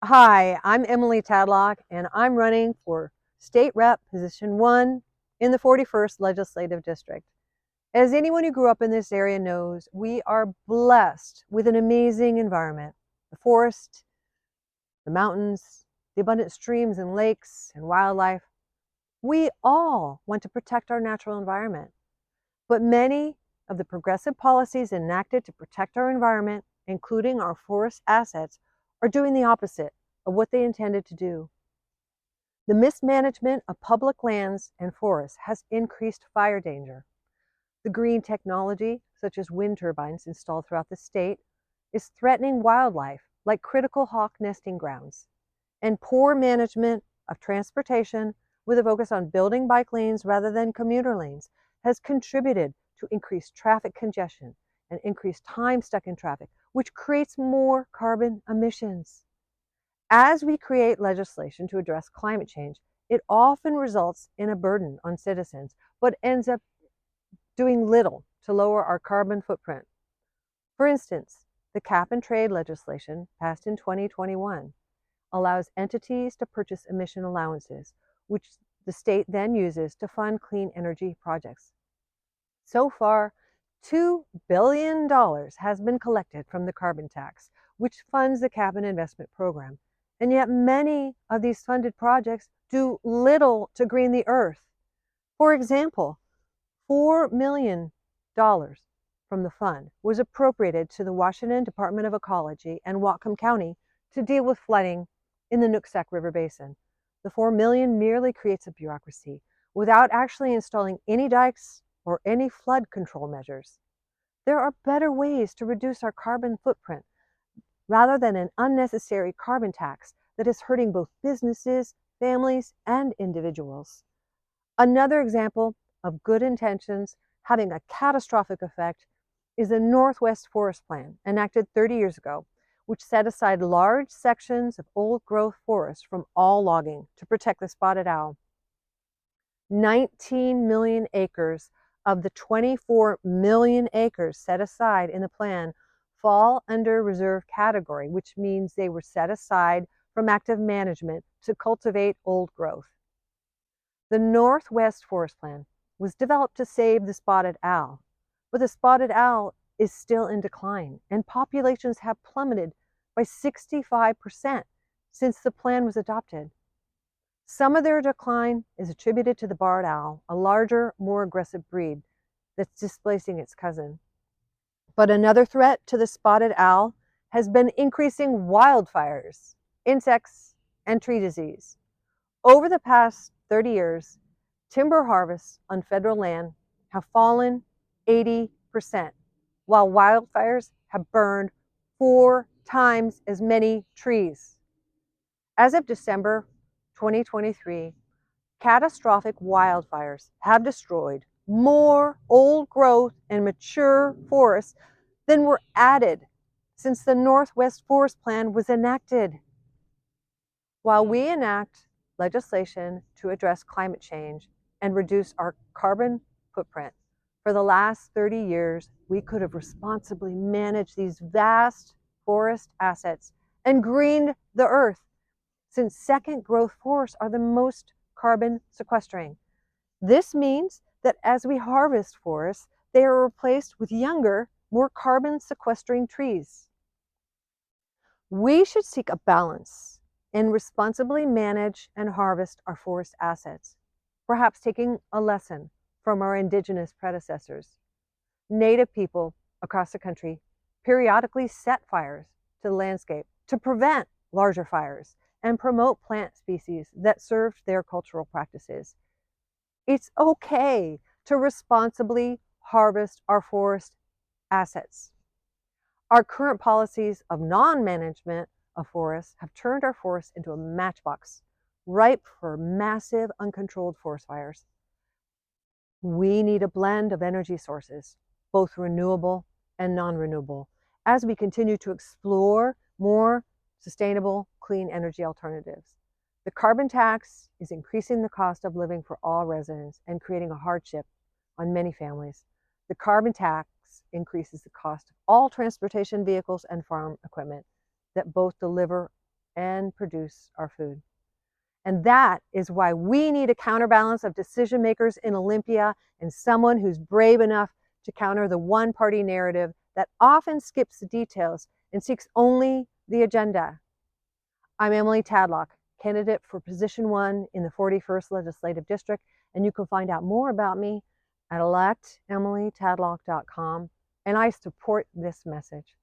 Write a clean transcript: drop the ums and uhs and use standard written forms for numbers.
Hi, I'm Emily Tadlock, and I'm running for State Rep Position 1 in the 41st Legislative District. As anyone who grew up in this area knows, we are blessed with an amazing environment. The forest, the mountains, the abundant streams and lakes and wildlife. We all want to protect our natural environment. But many of the progressive policies enacted to protect our environment, including our forest assets, are doing the opposite of what they intended to do. The mismanagement of public lands and forests has increased fire danger. The green technology, such as wind turbines installed throughout the state, is threatening wildlife like critical hawk nesting grounds. And poor management of transportation, with a focus on building bike lanes rather than commuter lanes, has contributed to increased traffic congestion and increased time stuck in traffic, which creates more carbon emissions. As we create legislation to address climate change, it often results in a burden on citizens, but ends up doing little to lower our carbon footprint. For instance, the cap and trade legislation passed in 2021 allows entities to purchase emission allowances, which the state then uses to fund clean energy projects. So far, $2 billion has been collected from the carbon tax, which funds the cap and investment program. And yet many of these funded projects do little to green the earth. For example, $4 million from the fund was appropriated to the Washington Department of Ecology and Whatcom County to deal with flooding in the Nooksack River Basin. The $4 million merely creates a bureaucracy without actually installing any dikes or any flood control measures. There are better ways to reduce our carbon footprint rather than an unnecessary carbon tax that is hurting both businesses, families, and individuals. Another example of good intentions having a catastrophic effect is the Northwest Forest Plan, enacted 30 years ago, which set aside large sections of old-growth forest from all logging to protect the spotted owl. 19 million acres of the 24 million acres set aside in the plan fall under reserve category, which means they were set aside from active management to cultivate old growth. The Northwest Forest Plan was developed to save the spotted owl, but the spotted owl is still in decline, and populations have plummeted by 65% since the plan was adopted. Some of their decline is attributed to the barred owl, a larger, more aggressive breed that's displacing its cousin. But another threat to the spotted owl has been increasing wildfires, insects, and tree disease. Over the past 30 years, timber harvests on federal land have fallen 80%, while wildfires have burned 4 times as many trees. As of December 2023, catastrophic wildfires have destroyed more old growth and mature forests than were added since the Northwest Forest Plan was enacted. While we enact legislation to address climate change and reduce our carbon footprint, for the last 30 years, we could have responsibly managed these vast forest assets and greened the earth, since second growth forests are the most carbon sequestering. This means that as we harvest forests, they are replaced with younger, more carbon sequestering trees. We should seek a balance and responsibly manage and harvest our forest assets, perhaps taking a lesson from our indigenous predecessors. Native people across the country periodically set fires to the landscape to prevent larger fires and promote plant species that served their cultural practices. It's okay to responsibly harvest our forest assets. Our current policies of non-management of forests have turned our forests into a matchbox, ripe for massive uncontrolled forest fires. We need a blend of energy sources, both renewable and non-renewable, as we continue to explore more sustainable, clean energy alternatives. The carbon tax is increasing the cost of living for all residents and creating a hardship on many families. The carbon tax increases the cost of all transportation vehicles and farm equipment that both deliver and produce our food. And that is why we need a counterbalance of decision makers in Olympia and someone who's brave enough to counter the one-party narrative that often skips the details and seeks only the agenda. I'm Emily Tadlock, candidate for position 1 in the 41st Legislative District, and you can find out more about me at electemily.tadlock.com, and I support this message.